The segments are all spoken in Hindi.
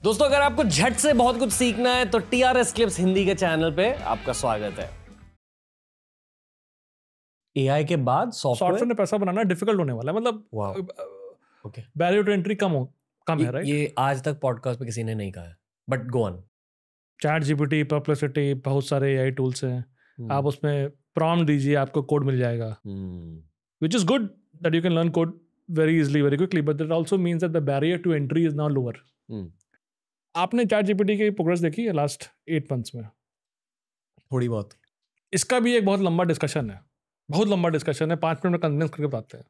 दोस्तों अगर आपको झट से बहुत कुछ सीखना है तो TRS क्लिप्स हिंदी के चैनल पे आपका स्वागत है। एआई के बाद सॉफ्टवेयर में पैसा बनाना डिफिकल्ट होने वाला है, मतलब ओके बैरियर टू एंट्री कम है, राइट? ये आज तक पॉडकास्ट पे किसी ने नहीं कहा है, but go on. Chat GPT, perplexity, बहुत सारे एआई टूल्स हैं। आप उसमें प्रॉम्प्ट दीजिए, आपको कोड मिल जाएगा, which is good that you can learn code very easily, very quickly, but that also means that the barrier to entry is now lower. आपने चैट जीपीटी की प्रोग्रेस देखी है लास्ट 8 months में? थोड़ी बहुत। इसका भी एक बहुत लंबा डिस्कशन है, 5 मिनट में कंडेंस करके बताते हैं।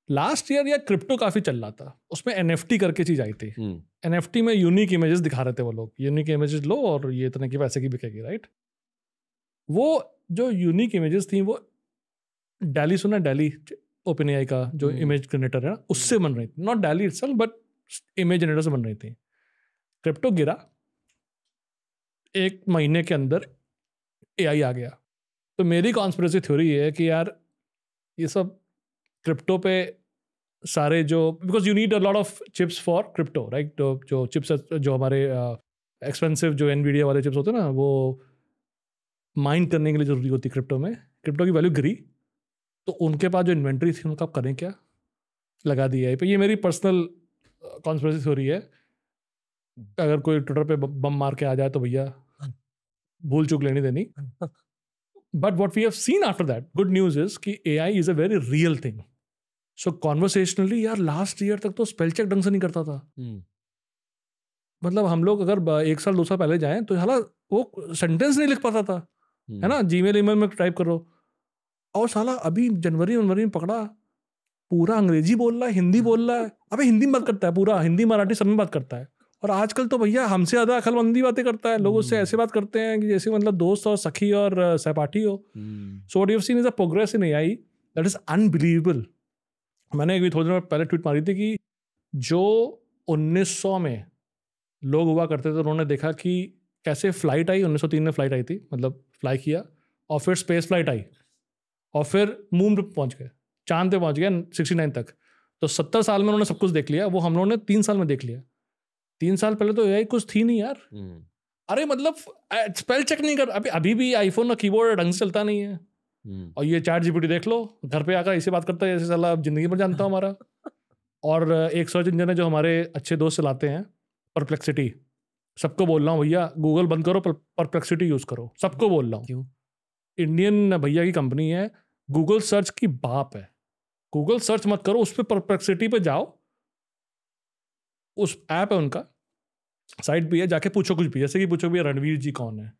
लास्ट ईयर या क्रिप्टो काफी चल रहा था, उसमें NFT करके चीज आई थी। NFT में यूनिक इमेजेस दिखा रहे थे वो लोग, यूनिक इमेजेस लो और ये इतने की पैसे की बिकेगी, राइट? वो जो यूनिक इमेजेस थी वो डैली, सुना डैली OpenAI का जो इमेज जनरेटर है ना, उससे बन रही थी। Not DALL-E itself but image generator से बन रही थी। क्रिप्टो गिरा, 1 महीने के अंदर AI आ गया। तो मेरी कॉन्स्पिरेसी थ्योरी है कि यार ये सब क्रिप्टो पे सारे जो, because you need a lot of chips for crypto, right? जो चिप्स जो हमारे एक्सपेंसिव जो NVIDIA वाले चिप्स होते हैं ना, वो माइन करने के लिए जरूरी होती है क्रिप्टो में। क्रिप्टो की वैल्यू गिरी तो उनके पास जो इन्वेंट्री थी उनका आप करें क्या, लगा दी AI पे। ये मेरी पर्सनल कॉन्स्पिरेसी थ्योरी है। अगर कोई ट्विटर पे बम मार के आ जाए तो भैया भूल चूक लेनी देनी। But what we have seen after that, good news is कि AI is a very real thing. So conversationally यार लास्ट ईयर तक तो स्पेल चेक ढंग से नहीं करता था। मतलब हम लोग अगर 1 साल 2 साल पहले जाएं तो साला वो सेंटेंस नहीं लिख पाता था, है ना? जीमेल ईमेल में टाइप करो, और साला अभी जनवरी में पकड़ा, पूरा अंग्रेजी बोल रहा है, हिंदी बोल रहा है। अबे हिंदी में बात करता है, पूरा हिंदी मराठी सब में बात करता है। और आजकल तो भैया हमसे ज्यादा अकलमंदी बातें करता है। लोग उससे ऐसे बात करते हैं कि जैसे मतलब दोस्त और सखी और सहपाठी हो। So what you have seen is a progress in AI that is unbelievable. मैंने अभी थोड़ी देर पहले ट्वीट मारी थी कि जो 1900 में लोग हुआ करते थे, तो उन्होंने देखा कि कैसे फ्लाइट आई, 1903 में फ्लाइट आई थी, मतलब फ्लाई किया, और फिर स्पेस फ्लाइट आई, और फिर मून पे पहुंच गए, चांद पे पहुंच गया 69 तक। तो 70 साल में उन्होंने सब कुछ देख लिया, वो हम लोगों ने 3 साल में देख लिया। 3 साल पहले तो AI कुछ थी नहीं यार। अरे मतलब स्पेल चेक नहीं कर, अभी भी आईफोन का कीबोर्ड ढंग से चलता नहीं है। और ये चैट जीपीटी देख लो, घर पे आकर ऐसे बात करता है जैसे साला जिंदगी भर जानता हूँ हमारा। और एक सर्च इंजन है जो हमारे अच्छे दोस्त चलाते हैं, परप्लेक्सिटी। सबको बोल रहा हूँ भैया गूगल बंद करो, परप्लेक्सिटी यूज करो, सबको बोल रहा हूँ। क्यों? इंडियन भैया की कंपनी है, गूगल सर्च की बाप है। गूगल सर्च मत करो, उस पर परप्लेक्सिटी पे जाओ, उस ऐप है उनका, साइट भी है, जाके पूछो कुछ भी, जैसे कि पूछो भैया रणवीर जी कौन है,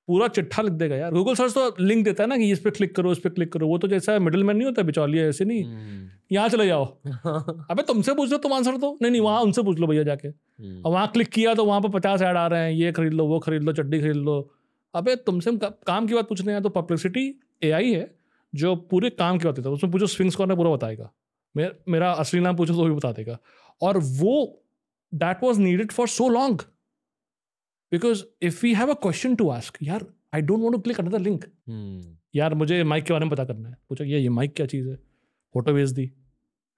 पूरा चिट्ठा लिख देगा यार। गूगल सर्च तो लिंक देता है ना कि इस पे क्लिक करो, इस पे क्लिक करो। वो तो जैसा मिडिल मैन नहीं होता, बिचौलिया, ऐसे नहीं यहाँ चले जाओ। अबे तुमसे पूछ लो, तुम आंसर दो। नहीं वहाँ उनसे पूछ लो भैया जाके। और वहाँ क्लिक किया तो वहाँ पर 50 ऐड आ रहे हैं, ये खरीद लो, वो खरीद लो, चड्डी खरीद लो। अबे तुमसे काम की बात पूछने हैं तो परप्लेक्सिटी AI है जो पूरे काम की बात देता है। उसमें पूछो स्विंग्स कौन है, पूरा बताएगा। मेरा असली नाम पूछो तो भी बता देगा। और वो that was needed for so long, because if we have a question to ask, यार I don't want to click another link. यार मुझे माइक के बारे में पता करना है, पूछा ये माइक क्या चीज़ है, फोटो भेज दी,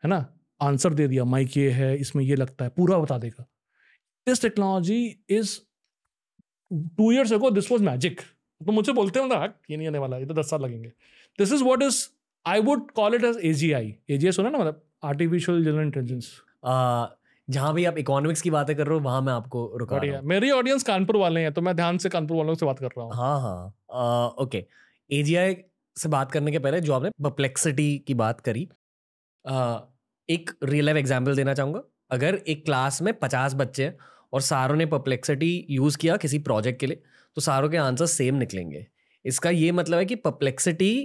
है ना, आंसर दे दिया, माइक ये है, इसमें ये लगता है, पूरा बता देगा। This technology is 2 years ago this was magic. तो मुझे बोलते हैं मतलब ये नहीं आने वाला, ये तो 10 साल लगेंगे। This is what is, I would call it as AGI सुना ना, मतलब आर्टिफिशियल जनरल इंटेलिजेंस। जहां भी आप इकोनॉमिक्स की बातें कर रहे हो वहां मैं आपको रुका रहा हूं। मेरी ऑडियंस कानपुर वाले हैं तो मैं ध्यान से कानपुर वालों से बात कर रहा हूँ। हाँ ओके। AGI से बात करने के पहले जो आपने परप्लेक्सिटी की बात करी, एक रियल लाइफ एग्जांपल देना चाहूँगा। अगर एक क्लास में 50 बच्चे हैं और सारों ने परप्लेक्सिटी यूज़ किया किसी प्रोजेक्ट के लिए, तो सारों के आंसर सेम निकलेंगे। इसका ये मतलब है कि परप्लेक्सिटी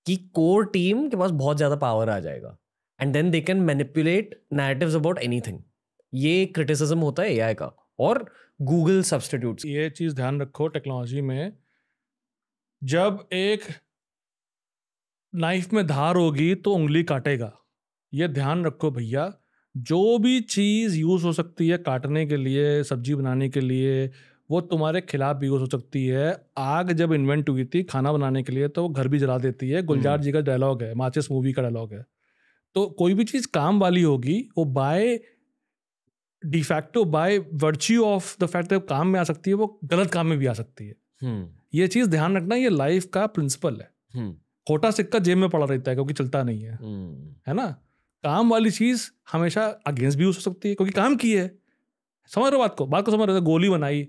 की कोर टीम के पास बहुत ज़्यादा पावर आ जाएगा, and then they can manipulate narratives about anything. ये क्रिटिसिज्म होता है AI का और गूगल सब्स्टिट्यूट्स। ये चीज़ ध्यान रखो टेक्नोलॉजी में, जब एक नाइफ में धार होगी तो उंगली काटेगा। ये ध्यान रखो भैया। जो भी चीज़ यूज़ हो सकती है काटने के लिए, सब्जी बनाने के लिए, वो तुम्हारे खिलाफ भी यूज़ हो सकती है। आग जब इन्वेंट हुई थी खाना बनाने के लिए तो वो घर भी जला देती है। गुलजार जी का डायलॉग है, माचिस मूवी का डायलॉग है। तो कोई भी चीज़ काम वाली होगी वो by de facto by virtue of the fact that काम में आ सकती है, वो गलत काम में भी आ सकती है। ये चीज़ ध्यान रखना, ये लाइफ का प्रिंसिपल है। खोटा सिक्का जेब में पड़ा रहता है क्योंकि चलता नहीं है ना। काम वाली चीज़ हमेशा अगेंस्ट भी हो सकती है क्योंकि काम की है। समझ रहे हो बात को समझ रहे हो। गोली बनाई,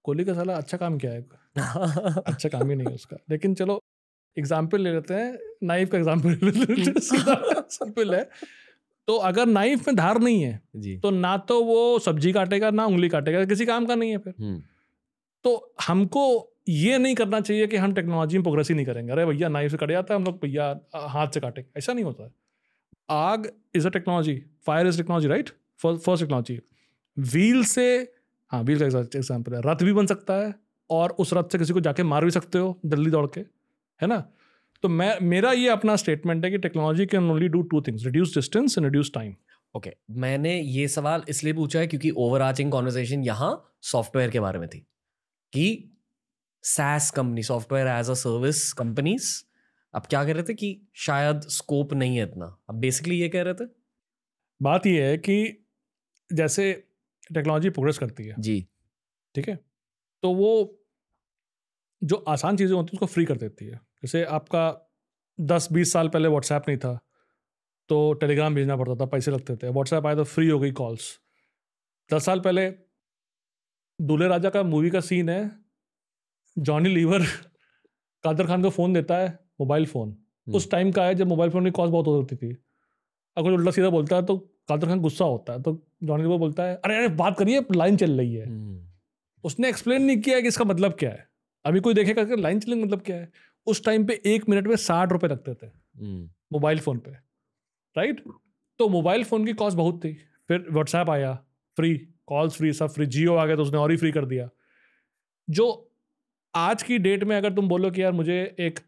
गोली का साला अच्छा काम क्या है? अच्छा काम ही नहीं है उसका। लेकिन चलो एग्जाम्पल ले लेते हैं, नाइफ का एग्जाम्पल ले लेते हैं। सिंपल है। तो अगर नाइफ में धार नहीं है जी। तो ना तो वो सब्जी काटेगा ना उंगली काटेगा, किसी काम का नहीं है फिर। तो हमको ये नहीं करना चाहिए कि हम टेक्नोलॉजी में प्रोग्रेस ही नहीं करेंगे। अरे भैया नाइफ से कट जाता है, हम लोग भैया हाथ से काटेंगे, ऐसा नहीं होता है। आग is a technology, fire is technology, right? First technology. Wheel से, हाँ व्हील का एग्जाम्पल है, रथ भी बन सकता है और उस रथ से किसी को जाके मार भी सकते हो जल्दी दौड़ के, है ना। तो मेरा ये अपना स्टेटमेंट है कि technology can only do two things, reduce distance and reduce time. Okay, मैंने ये सवाल इसलिए पूछा है क्योंकि ओवरआर्चिंग कॉन्वर्सेशन यहाँ सॉफ्टवेयर के बारे में थी कि SaaS company, software as a service companies, अब क्या कह रहे थे कि शायद स्कोप नहीं है इतना। अब बेसिकली ये कह रहे थे, बात ये है कि जैसे टेक्नोलॉजी प्रोग्रेस करती है जी, ठीक है, तो वो जो आसान चीज़ें होती हैं उसको फ्री कर देती है। जैसे आपका 10-20 साल पहले व्हाट्सएप नहीं था तो टेलीग्राम भेजना पड़ता था, पैसे लगते थे। व्हाट्सएप आया तो फ्री हो गई कॉल्स। 10 साल पहले दूल्हे राजा का मूवी का सीन है, जॉनी लीवर कादर खान को फ़ोन देता है, मोबाइल फ़ोन उस टाइम का है जब मोबाइल फ़ोन की कॉस्ट बहुत होती थी। अगर उल्टा सीधा बोलता है तो कादर खान गुस्सा होता है, तो जॉनी लीवर बोलता है अरे अरे बात करिए, लाइन चल रही है। उसने एक्सप्लेन नहीं किया कि इसका मतलब क्या है। अभी कोई देखेगा कि लाइन चलने का मतलब क्या है। उस टाइम पे 1 मिनट में 60 रुपए लगते थे मोबाइल फ़ोन पे, राइट? तो मोबाइल फ़ोन की कॉस्ट बहुत थी। फिर व्हाट्सएप आया, फ्री कॉल्स, फ्री सब फ्री। जियो आ गया तो उसने और ही फ्री कर दिया। जो आज की डेट में अगर तुम बोलो कि यार मुझे एक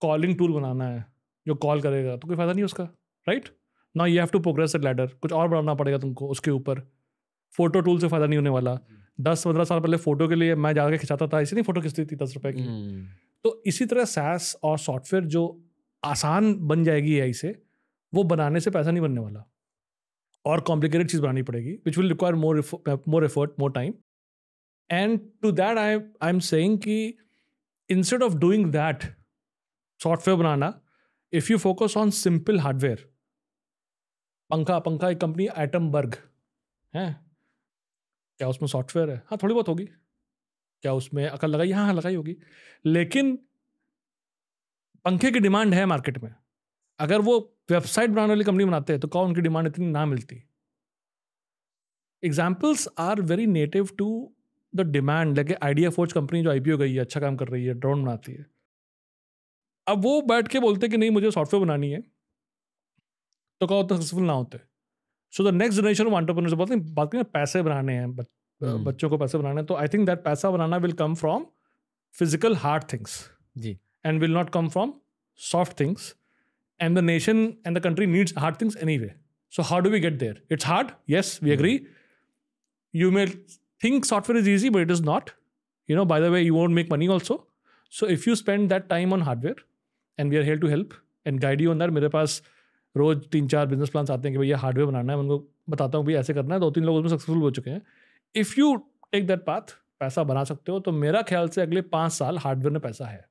कॉलिंग टूल बनाना है जो कॉल करेगा, तो कोई फायदा नहीं उसका, right? Now you have to progress the ladder, कुछ और बनाना पड़ेगा तुमको उसके ऊपर। फोटो टूल से फायदा नहीं होने वाला। 10-15 साल पहले फोटो के लिए मैं जाकर खिंचाता था, ऐसे नहीं फोटो खिंचती थी 10 रुपए की। तो इसी तरह SaaS और सॉफ्टवेयर जो आसान बन जाएगी AI से, वो बनाने से पैसा नहीं बनने वाला और कॉम्प्लिकेटेड चीज़ बनानी पड़ेगी, which will require more effort, more time. And to that I am saying कि instead of doing that software बनाना, if you focus on simple hardware, पंखा एक कंपनी एटमबर्ग है, क्या उसमें सॉफ्टवेयर है? हाँ थोड़ी बहुत होगी। क्या उसमें अकल लगाई? हाँ लगाई होगी। लेकिन पंखे की डिमांड है मार्केट में। अगर वो वेबसाइट बनाने वाली कंपनी बनाते हैं तो क्या उनकी डिमांड इतनी ना मिलती? Examples are very native to the demand. Like idea forge company जो IPO गई है, अच्छा काम कर रही है, ड्रोन बनाती है। अब वो बैठ के बोलते कि नहीं मुझे सॉफ्टवेयर बनानी है, तो क्या होता सक्सेसफुल ना होते। So the next generation of entrepreneurs बोलते हैं, बात करें पैसे बनाने हैं, बच्चों को पैसे बनाने हैं, तो आई थिंक दैट पैसा बनाना will come from physical hard things जी, and will not come from soft things. And the nation and the country needs hard things anyway. So how do we get there? It's hard. Yes, we agree. You may think software is easy, but it is not. By the way, you won't make money also. So if you spend that time on hardware, and we are here to help and guide you on that. मेरे पास रोज 3-4 बिजनेस प्लान आते हैं कि भैया हार्डवेयर बनाना है, मैं उनको बताता हूँ भैया ऐसे करना है। 2-3 लोग उसमें सक्सेसफुल हो चुके हैं. If you take that path, पैसा बना सकते हो. तो मेरा ख्याल से अगले 5 साल हार्डवेयर में पैसा है.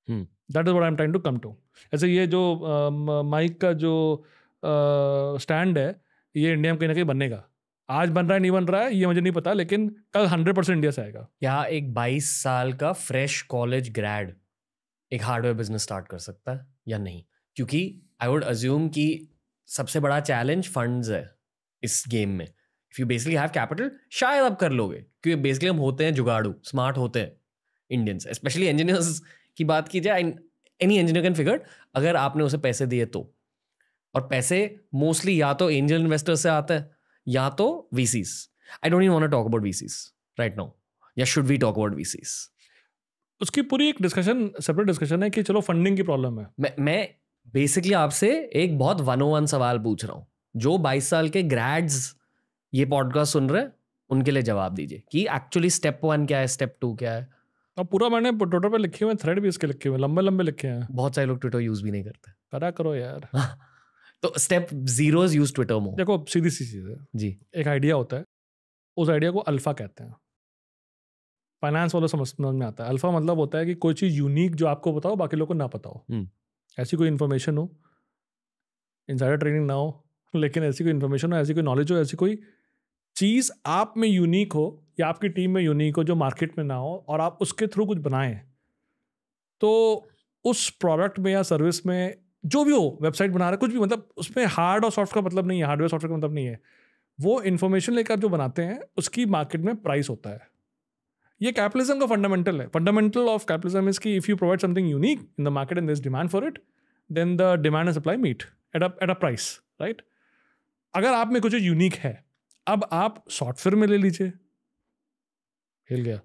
That is what I am trying to come to. ऐसे ये जो माइक का जो स्टैंड है, ये इंडिया में कहीं ना कहीं बनेगा. आज बन रहा है नहीं बन रहा है ये मुझे नहीं पता, लेकिन कल 100% इंडिया से आएगा. क्या एक 22 साल का फ्रेश कॉलेज ग्रेड एक हार्डवेयर बिजनेस स्टार्ट कर सकता है या नहीं? क्योंकि आई वुड अज्यूम कि सबसे बड़ा चैलेंज फंड्स है इस गेम में. If you basically have capital शायद आप कर लोगे, क्योंकि बेसिकली हम होते हैं जुगाड़ू, स्मार्ट होते हैं इंडियंस, स्पेशली इंजीनियर्स की बात की जाए. एनी इंजीनियर कैन फिगर, अगर आपने उसे पैसे दिए तो. और पैसे मोस्टली या तो एंजल इन्वेस्टर से आते हैं या तो VCs. I don't even want to talk about VCs right now. या should we talk about VCs? उसकी पूरी एक डिस्कशन, सेपरेट डिस्कशन है कि चलो फंडिंग की प्रॉब्लम है. मैं बेसिकली आपसे एक बहुत 101 सवाल पूछ रहा हूँ. जो 22 साल के ग्रेड्स ये पॉडकास्ट सुन रहे हैं उनके लिए जवाब दीजिए कि एक्चुअली स्टेप 1 क्या है, स्टेप 2 क्या है. अब पूरा मैंने ट्विटर पे लिखे हुए, थ्रेड भी इसके लिखे हुए, लंबे लंबे लिखे हैं. बहुत सारे लोग ट्विटर यूज भी नहीं करते. करा करो यार. तो स्टेप जीरोज यूज ट्विटर मोर। देखो सीधी सी चीज़ है जी, एक आइडिया होता है, उस आइडिया को अल्फा कहते हैं। फाइनेंस वालों समझ में आता है। अल्फा मतलब होता है कि कोई चीज़ यूनिक जो आपको पता हो बाकी लोगों को ना पता हो। ऐसी कोई इन्फॉर्मेशन हो, इनसाइडर ट्रेनिंग ना हो, लेकिन ऐसी कोई इन्फॉर्मेशन हो, ऐसी कोई नॉलेज हो, ऐसी कोई चीज़ आप में यूनिक हो या आपकी टीम में यूनिक हो जो मार्केट में ना हो और आप उसके थ्रू कुछ बनाएं। तो उस प्रोडक्ट में या सर्विस में जो भी हो, वेबसाइट बना रहे कुछ भी, मतलब उसमें हार्ड और सॉफ्ट का मतलब नहीं है, हार्डवेयर सॉफ्टवेयर का मतलब नहीं है। वो इन्फॉर्मेशन लेकर जो बनाते हैं उसकी मार्केट में प्राइस होता है। ये कैपिटलिज्म का फंडामेंटल है। फंडामेंटल ऑफ कैपिटलिज्म इज कि if you provide something unique in the market and there is demand for it, then the demand and supply meet at a price, right. अगर आप में कुछ यूनिक है, अब आप सॉफ्टवेयर में ले लीजिए, हिल गया,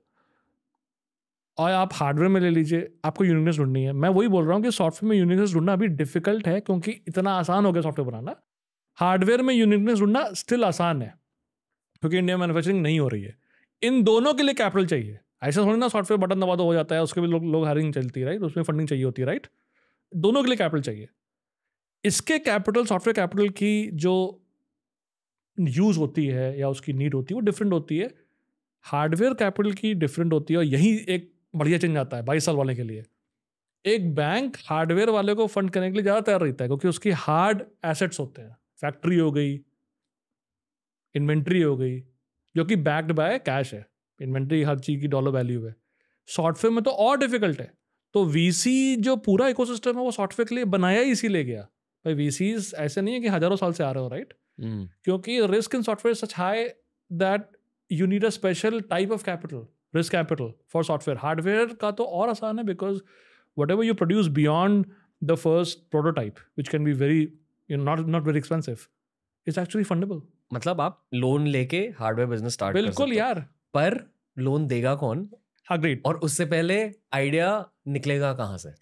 और आप हार्डवेयर में ले लीजिए, आपको यूनिकनेस ढूंढनी है। मैं वही बोल रहा हूँ कि सॉफ्टवेयर में यूनिकनेस ढूंढना अभी डिफिकल्ट है क्योंकि इतना आसान हो गया सॉफ्टवेयर बनाना। हार्डवेयर में यूनिकनेस ढूंढना स्टिल आसान है क्योंकि इंडिया में मैन्युफैक्चरिंग नहीं हो रही है। इन दोनों के लिए कैपिटल चाहिए। ऐसा थोड़ी ना सॉफ्टवेयर बटन दबा दो हो जाता है, उसके भी लोग हायरिंग चलती है, राइट, उसमें फंडिंग चाहिए होती है, राइट। दोनों के लिए कैपिटल चाहिए। इसके कैपिटल, सॉफ्टवेयर कैपिटल की जो यूज़ होती है या उसकी नीड होती है वो डिफरेंट होती है। हार्डवेयर कैपिटल की डिफरेंट होती है और यही एक बढ़िया चेंज आता है 22 साल वाले के लिए। एक बैंक हार्डवेयर वाले को फंड करने के लिए ज़्यादा तैयार रहता है क्योंकि उसकी हार्ड एसेट्स होते हैं। फैक्ट्री हो गई, इन्वेंट्री हो गई, जो कि बैक्ड बाय कैश है। इन्वेंट्री हर चीज़ की डॉलर वैल्यू है। सॉफ्टवेयर में तो और डिफिकल्ट है। तो वीसी जो पूरा इकोसिस्टम है वो सॉफ्टवेयर के लिए बनाया ही इसीलिए गया। भाई वीसीज ऐसे नहीं है कि हजारों साल से आ रहे हो, राइट। क्योंकि risk in software such high that you need a special type of capital, risk capital for software. Hardware का तो और आसान है because what ever you produce beyond the first prototype which can be very not very expensive is actually fundable. मतलब आप लोन लेके हार्डवेयर बिजनेस स्टार्ट कर सकते हो। बिल्कुल यार, पर लोन देगा कौन? हाँ ग्रेट। और उससे पहले आइडिया निकलेगा कहाँ से?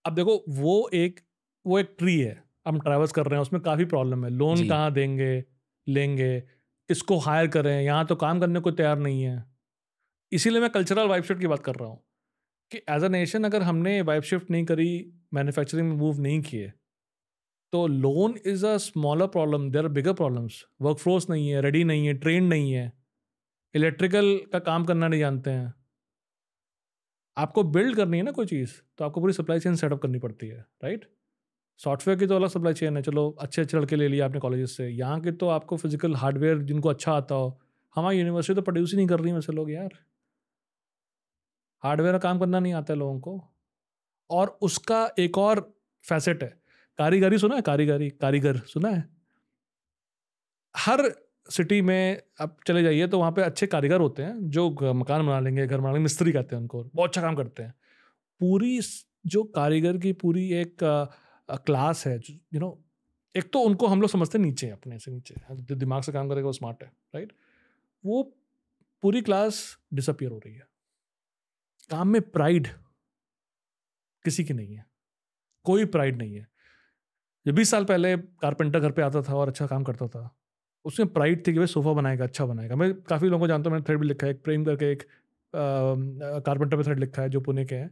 अब देखो वो एक ट्री है, हम ट्रैवल्स कर रहे हैं, उसमें काफ़ी प्रॉब्लम है। लोन कहाँ देंगे, लेंगे, किसको हायर करें, यहाँ तो काम करने को तैयार नहीं है। इसीलिए मैं कल्चरल वाइब शिफ्ट की बात कर रहा हूँ कि एज अ नेशन अगर हमने वाइब शिफ्ट नहीं करी, मैन्युफैक्चरिंग में मूव नहीं किए, तो loan is a smaller problem. There are bigger problems. Workforce नहीं है, रेडी नहीं है, ट्रेन नहीं है, इलेक्ट्रिकल का काम करना नहीं जानते हैं। आपको बिल्ड करनी है ना कोई चीज़, तो आपको पूरी सप्लाई चेन सेटअप करनी पड़ती है, राइट। सॉफ्टवेयर की तो अलग सप्लाई चेन है, चलो अच्छे अच्छे लड़के ले लिया आपने कॉलेजेस से। यहाँ के तो आपको फिजिकल हार्डवेयर जिनको अच्छा आता हो, हमारी यूनिवर्सिटी तो प्रोड्यूस ही नहीं कर रही वैसे लोग यार। हार्डवेयर का काम करना नहीं आता है लोगों को। और उसका एक और फैसेट है, कारीगरी सुना है? कारीगर सुना है? हर सिटी में आप चले जाइए तो वहाँ पे अच्छे कारीगर होते हैं जो मकान बना लेंगे, घर बना लेंगे, मिस्त्री कहते हैं उनको, बहुत अच्छा काम करते हैं। पूरी जो कारीगर की पूरी एक क्लास है, यू नो, एक तो उनको हम लोग समझते हैं नीचे, अपने से नीचे, जो दिमाग से काम करेगा वो स्मार्ट है, राइट। वो पूरी क्लास डिसअपियर हो रही है। काम में प्राइड किसी की नहीं है, कोई प्राइड नहीं है। जब 20 साल पहले कारपेंटर घर पे आता था और अच्छा काम करता था, उसमें प्राइड थी कि भाई सोफा बनाएगा, अच्छा बनाएगा। मैं काफ़ी लोगों को जानता हूँ, मैंने थ्रेड भी लिखा है, एक प्रेम करके एक कारपेंटर पे थ्रेड लिखा है जो पुणे के हैं।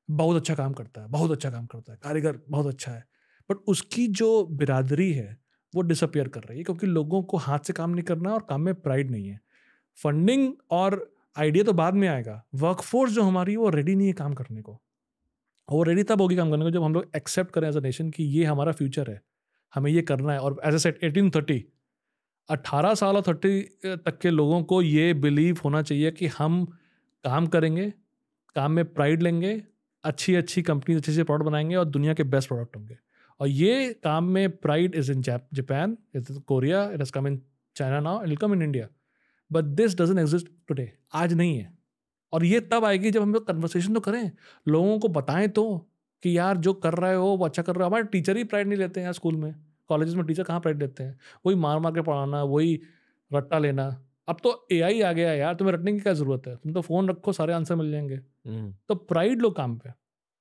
बहुत अच्छा काम करता है, बहुत अच्छा काम करता है, कारीगर बहुत अच्छा है, बट उसकी जो बिरादरी है वो डिसअपियर कर रही है क्योंकि लोगों को हाथ से काम नहीं करना है और काम में प्राइड नहीं है। फंडिंग और आइडिया तो बाद में आएगा। वर्कफोर्स जो हमारी वो रेडी नहीं है काम करने को। वो रेडी तब होगी काम करने को जब हम लोग एक्सेप्ट करें एज अ नेशन कि ये हमारा फ्यूचर है, हमें ये करना है। और एज ए सेट 18 साल और 30 तक के लोगों को ये बिलीव होना चाहिए कि हम काम करेंगे, काम में प्राइड लेंगे, अच्छी अच्छी कंपनी अच्छे से प्रोडक्ट बनाएंगे और दुनिया के बेस्ट प्रोडक्ट होंगे। और ये काम में pride is in Japan, is in Korea, it has come in China now, it will come in India, but this doesn't exist today. आज नहीं है। और ये तब आएगी जब हम लोग कन्वर्सेशन तो करें, लोगों को बताएं तो कि यार जो कर रहे हो वो अच्छा कर रहे हो। हमारे टीचर ही प्राइड नहीं लेते हैं यार, स्कूल में कॉलेजेस में टीचर कहाँ प्राइड लेते हैं? वही मार मार के पढ़ाना, वही रट्टा लेना। अब तो AI आ गया है यार, तुम्हें रटने की क्या जरूरत है? तुम तो फोन रखो, सारे आंसर मिल जाएंगे। तो प्राइड लो काम पे,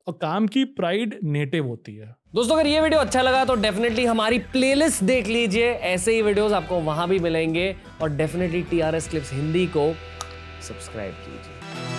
और काम की प्राइड नेटिव होती है। दोस्तों अगर ये वीडियो अच्छा लगा तो डेफिनेटली हमारी प्लेलिस्ट देख लीजिए, ऐसे ही वीडियोस आपको वहां भी मिलेंगे। और डेफिनेटली TRS क्लिप्स हिंदी को सब्सक्राइब कीजिए।